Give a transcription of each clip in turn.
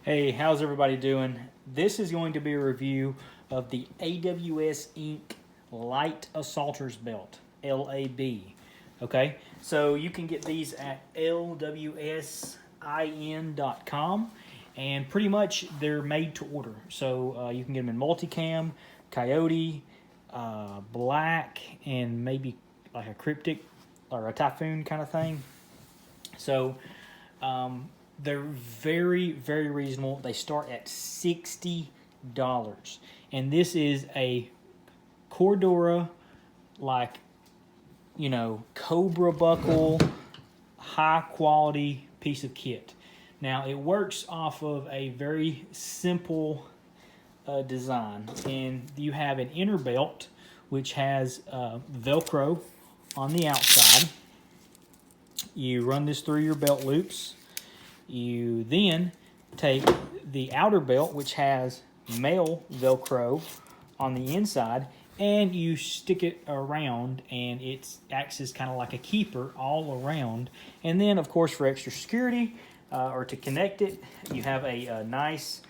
Hey, how's everybody doing? This is going to be a review of the AWS Inc. Light Assaulters Belt, LAB. Okay, so you can get these at lwsin.com, and pretty much they're made to order. So you can get them in multicam, coyote, black, and maybe like a cryptic or a typhoon kind of thing. So they're very, very reasonable. They start at $60. And this is a Cordura, like, Cobra buckle, high quality piece of kit. Now, it works off of a very simple design. And you have an inner belt, which has Velcro on the outside. You run this through your belt loops. You then take the outer belt, which has male Velcro on the inside, and you stick it around, and it acts as kind of like a keeper all around. And then, of course, for extra security or to connect it, you have a nice,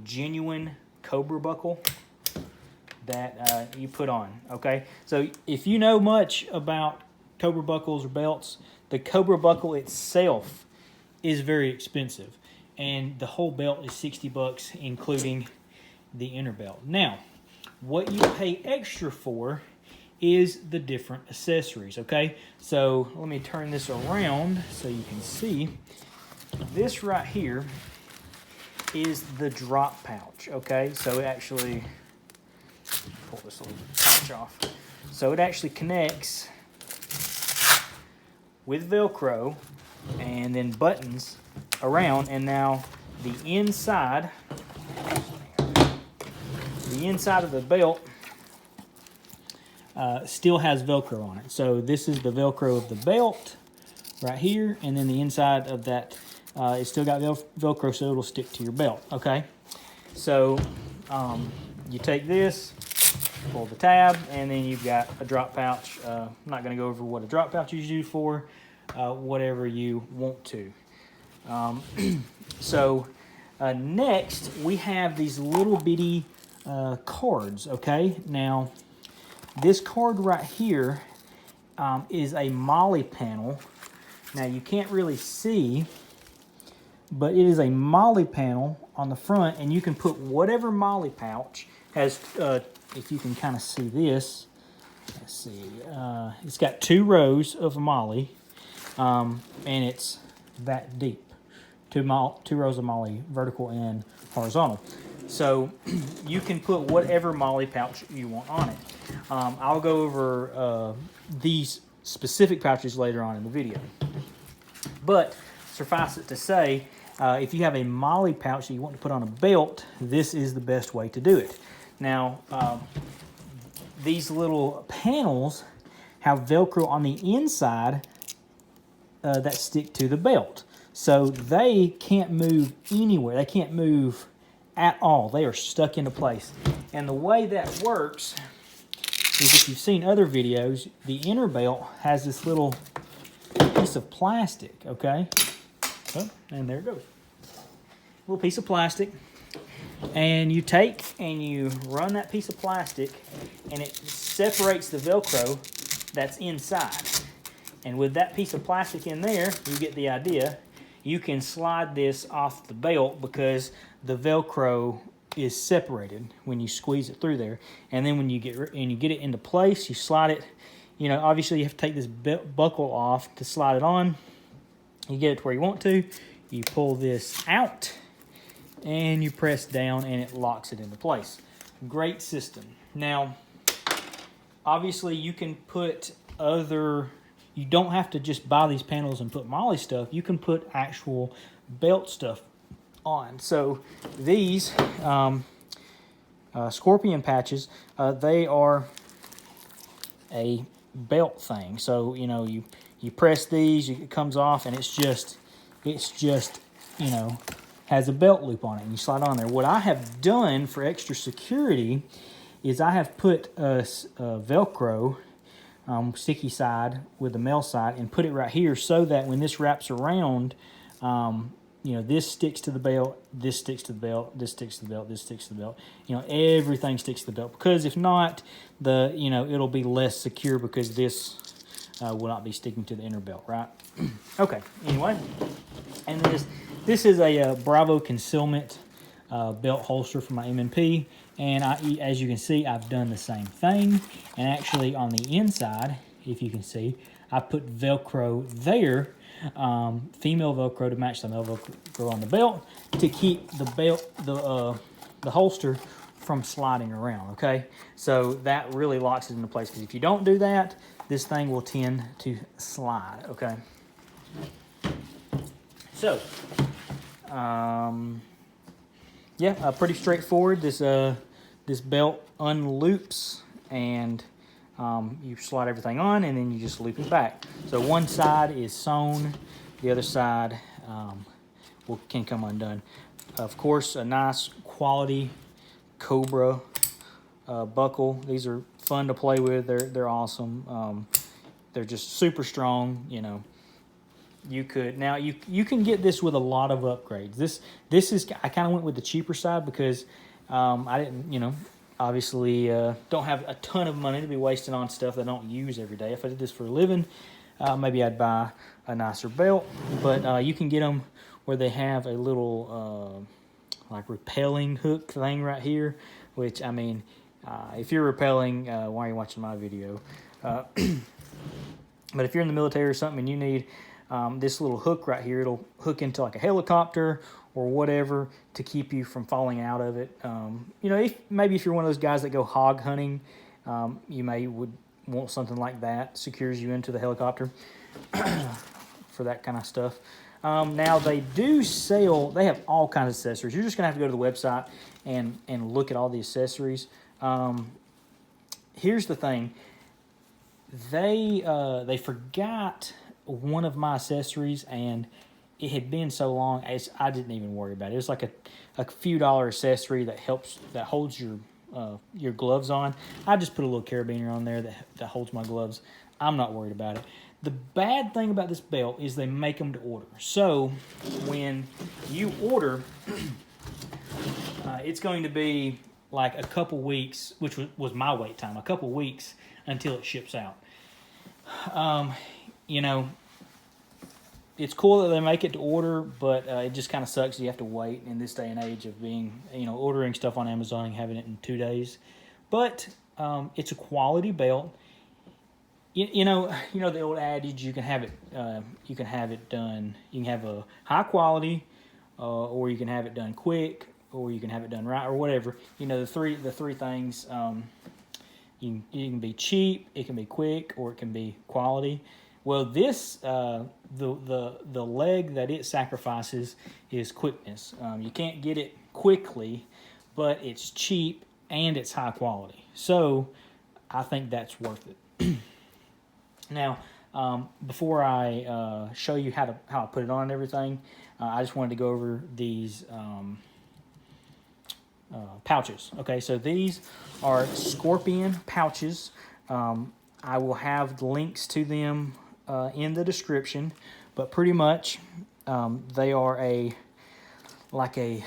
genuine Cobra buckle that you put on. Okay, so if you know much about Cobra buckles or belts, the Cobra buckle itself is very expensive, and the whole belt is $60, including the inner belt. Now, what you pay extra for is the different accessories. Okay, so let me turn this around so you can see. This right here is the drop pouch. Okay, so it actually, pull this little pouch off. So it actually connects with Velcro and then buttons around, and now the inside of the belt still has Velcro on it. So this is the Velcro of the belt right here, and then the inside of that it's still got Velcro, so it'll stick to your belt. Okay, so you take this, pull the tab, and then you've got a drop pouch. I'm not going to go over what a drop pouch is used for. Whatever you want to. Next, we have these little bitty cards. Okay, now this card right here is a MOLLE panel. Now you can't really see, but it is a MOLLE panel on the front, and you can put whatever MOLLE pouch has. If you can kind of see this, let's see. It's got 2 rows of MOLLE. And it's that deep. Two rows of MOLLE, vertical and horizontal. So you can put whatever MOLLE pouch you want on it. I'll go over these specific pouches later on in the video. But suffice it to say, if you have a MOLLE pouch that you want to put on a belt, this is the best way to do it. Now, these little panels have Velcro on the inside that stick to the belt. So they can't move anywhere. They can't move at all. They are stuck into place. And the way that works is, if you've seen other videos, the inner belt has this little piece of plastic, okay? Oh, and there it goes. Little piece of plastic. And you take and you run that piece of plastic, and it separates the Velcro that's inside. And with that piece of plastic in there, you get the idea. You can slide this off the belt because the Velcro is separated when you squeeze it through there. And then when you get it into place, you slide it. Obviously you have to take this buckle off to slide it on. You get it to where you want to. You pull this out, and you press down, and it locks it into place. Great system. Now, obviously you can put other. You don't have to just buy these panels and put MOLLE stuff. You can put actual belt stuff on. So these scorpion patches, they are a belt thing. So you press these, it comes off, and it's just has a belt loop on it, and you slide on there. What I have done for extra security is I have put a Velcro sticky side with the male side and put it right here, so that when this wraps around, you know, this sticks to the belt, this sticks to the belt, this sticks to the belt, this sticks to the belt. You know, everything sticks to the belt, because if not, you know, it'll be less secure, because this will not be sticking to the inner belt, right? Okay, anyway, and this is a Bravo concealment belt holster for my M&P, and as you can see, I've done the same thing. And actually on the inside, if you can see, I put Velcro there, female Velcro to match the male Velcro on the belt, to keep the belt, the holster from sliding around, okay? So that really locks it into place, because if you don't do that, this thing will tend to slide, okay? So, yeah, pretty straightforward. This belt unloops, and you slide everything on, and then you just loop it back. So one side is sewn, the other side can come undone. Of course, a nice quality Cobra buckle. These are fun to play with. They're awesome. They're just super strong. You know, you can get this with a lot of upgrades. This is, I kind of went with the cheaper side, because I didn't, you know, obviously don't have a ton of money to be wasting on stuff that I don't use every day. If I did this for a living, maybe I'd buy a nicer belt. But you can get them where they have a little like repelling hook thing right here, which, I mean, if you're repelling, why are you watching my video? But if you're in the military or something and you need this little hook right here, it'll hook into like a helicopter or whatever to keep you from falling out of it. You know, maybe if you're one of those guys that go hog hunting, you would want something like that, secures you into the helicopter for that kind of stuff. Now they do sell, they have all kinds of accessories. You're just gonna have to go to the website and look at all the accessories. Here's the thing. They forgot one of my accessories, and it had been so long I didn't even worry about it. It was like a few dollar accessory that holds your gloves on. I just put a little carabiner on there that holds my gloves. I'm not worried about it. The bad thing about this belt is they make them to order. So when you order, it's going to be like a couple weeks, which was my wait time, a couple weeks until it ships out. You know, it's cool that they make it to order, but it just kind of sucks. You have to wait in this day and age of being, you know, ordering stuff on Amazon and having it in 2 days. But it's a quality belt. You know the old adage, you can have it done. You can have a high quality, or you can have it done quick, or you can have it done right, or whatever. You know, the three things. You can be cheap, it can be quick, or it can be quality. Well, this the leg that it sacrifices is quickness. You can't get it quickly, but it's cheap and it's high quality. So I think that's worth it. Now, before I show you how I put it on and everything, I just wanted to go over these pouches. Okay, so these are Scorpion pouches. I will have links to them in the description, but pretty much they are like a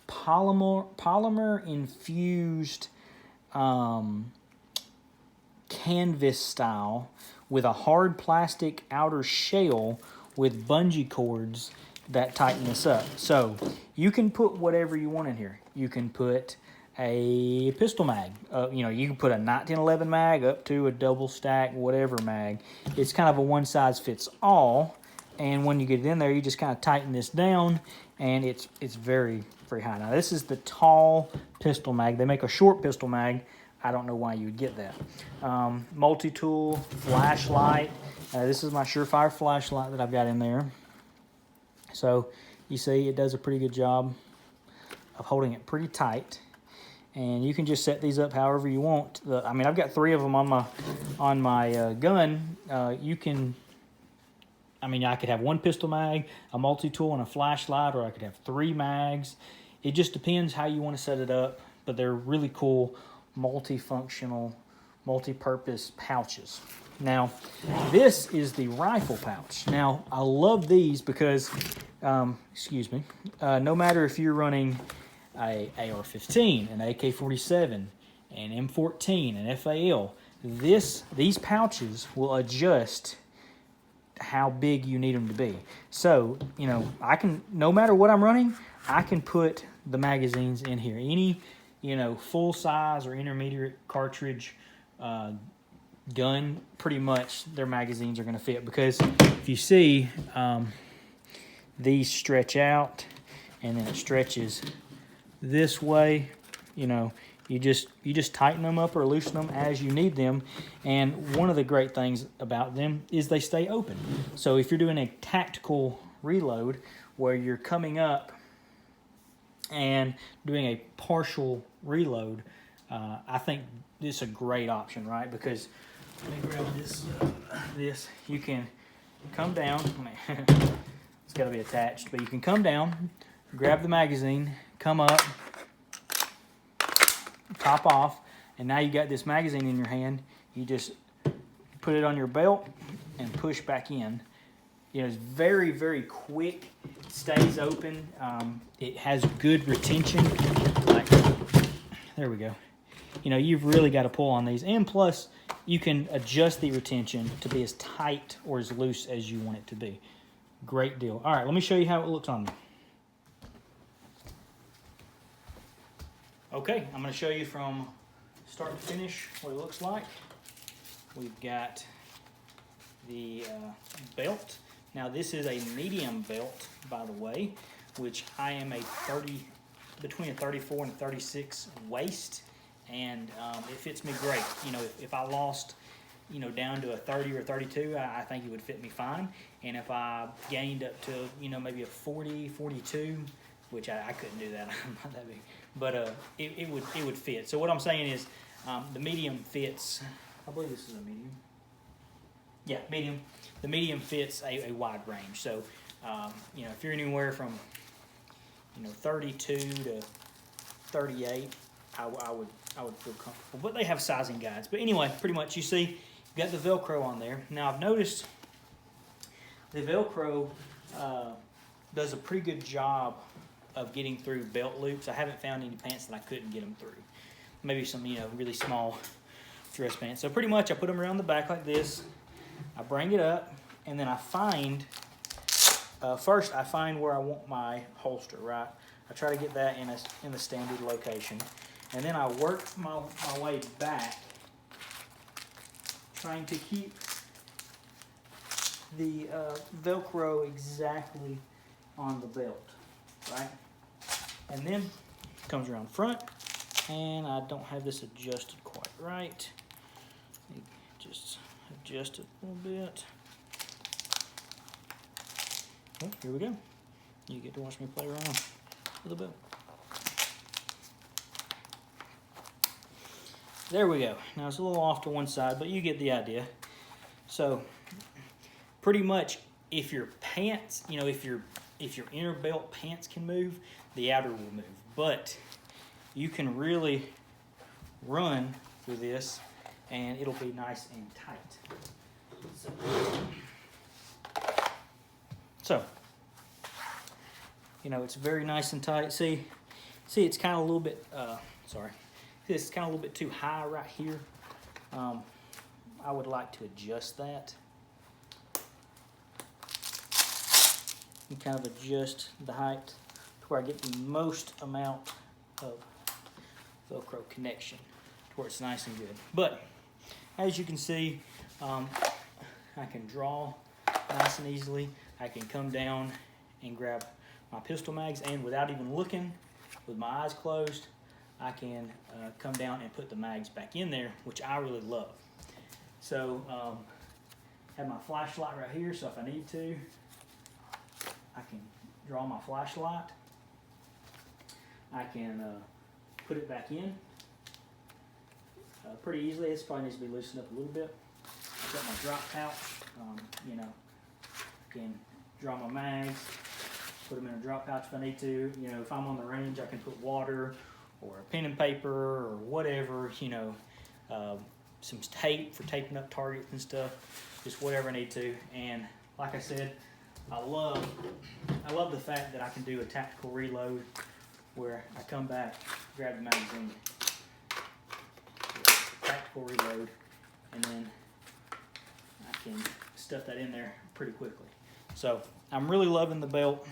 polymer infused canvas style with a hard plastic outer shell with bungee cords that tighten this up. So you can put whatever you want in here. You can put a pistol mag. You know, you can put a 1911 mag up to a double stack whatever mag. It's kind of a one size fits all. And when you get it in there, you just kind of tighten this down, and it's very, very high. Now this is the tall pistol mag. They make a short pistol mag. I don't know why you would get that. Multi-tool, flashlight. This is my Surefire flashlight that I've got in there. So you see it does a pretty good job of holding it pretty tight. And you can just set these up however you want. I mean, I've got 3 of them on my gun. You can, I mean, I could have 1 pistol mag, a multi-tool, and a flashlight, or I could have 3 mags. It just depends how you want to set it up, but they're really cool, multifunctional, multi-purpose pouches. Now, this is the rifle pouch. Now, I love these because, excuse me, no matter if you're running a AR-15, an AK-47, an M14, an FAL, these pouches will adjust how big you need them to be. So, you know, I can, no matter what I'm running, I can put the magazines in here. Any, you know, full size or intermediate cartridge gun, pretty much their magazines are going to fit, because if you see, these stretch out and then it stretches this way. You know, you just tighten them up or loosen them as you need them. And one of the great things about them is they stay open. So if you're doing a tactical reload where you're coming up and doing a partial reload, I think this is a great option, right? Because let me grab this. You can come down. It's got to be attached, but you can come down, grab the magazine, come up, top off, and now you got this magazine in your hand. You just put it on your belt and push back in. You know, it's very, very quick. It stays open. It has good retention. Like, there we go. You know, you've really got to pull on these, and plus you can adjust the retention to be as tight or as loose as you want it to be. Great deal. All right, let me show you how it looks on me. Okay, I'm going to show you from start to finish what it looks like. We've got the belt. Now this is a medium belt, by the way, which I am between a 34 and a 36 waist, and it fits me great. You know, if I lost, you know, down to a 30 or 32, I think it would fit me fine. And if I gained up to, you know, maybe a 40, 42, which I couldn't do that, I'm not that big, but it would fit. So what I'm saying is the medium fits, I believe this is a medium. Yeah, medium. The medium fits a wide range. So, you know, if you're anywhere from, you know, 32 to 38, I would feel comfortable. But they have sizing guides. But anyway, pretty much you see, you've got the Velcro on there. Now I've noticed the Velcro does a pretty good job of getting through belt loops. I haven't found any pants that I couldn't get them through. Maybe some, you know, really small dress pants. So pretty much I put them around the back like this. I bring it up, and then I find, first I find where I want my holster, right? I try to get that in the standard location. And then I work my way back, trying to keep the Velcro exactly on the belt, right? And then it comes around front, and I don't have this adjusted quite right. Just adjust it a little bit. Oh, here we go. You get to watch me play around with the belt. There we go. Now it's a little off to one side, but you get the idea. So pretty much if your pants, you know, if your inner belt pants can move, the outer will move. But you can really run through this and it'll be nice and tight. So, you know, it's very nice and tight. See, it's kind of a little bit, it's kind of a little bit too high right here. I would like to adjust that. And kind of adjust the height to where I get the most amount of Velcro connection to where it's nice and good. But as you can see, I can draw nice and easily. I can come down and grab my pistol mags, and without even looking, with my eyes closed, I can come down and put the mags back in there, which I really love. So I have my flashlight right here, so if I need to, I can draw my flashlight. I can put it back in pretty easily. This probably needs to be loosened up a little bit. I've got my drop pouch. You know, I can draw my mags, put them in a drop pouch if I need to. You know, if I'm on the range, I can put water or a pen and paper or whatever, you know, some tape for taping up targets and stuff, just whatever I need to. And like I said, I love the fact that I can do a tactical reload where I come back, grab the magazine, tactical reload, and then I can stuff that in there pretty quickly. So I'm really loving the belt.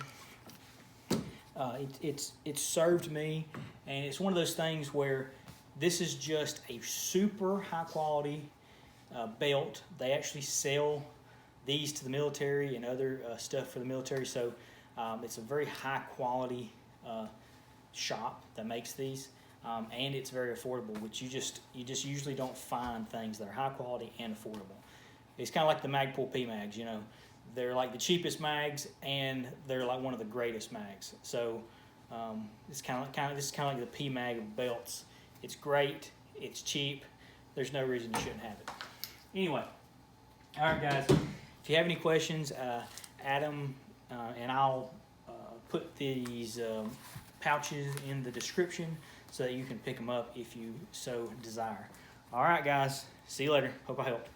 It's served me, and it's one of those things where this is just a super high quality belt. They actually sell these to the military and other stuff for the military, so it's a very high quality shop that makes these, and it's very affordable, which you just usually don't find things that are high quality and affordable. It's kind of like the Magpul P-Mags, you know. They're like the cheapest mags, and they're like one of the greatest mags. So this is kind of like the P-Mag of belts. It's great. It's cheap. There's no reason you shouldn't have it. Anyway, all right, guys. If you have any questions, Adam and I'll put these pouches in the description so that you can pick them up if you so desire. All right, guys. See you later. Hope I helped.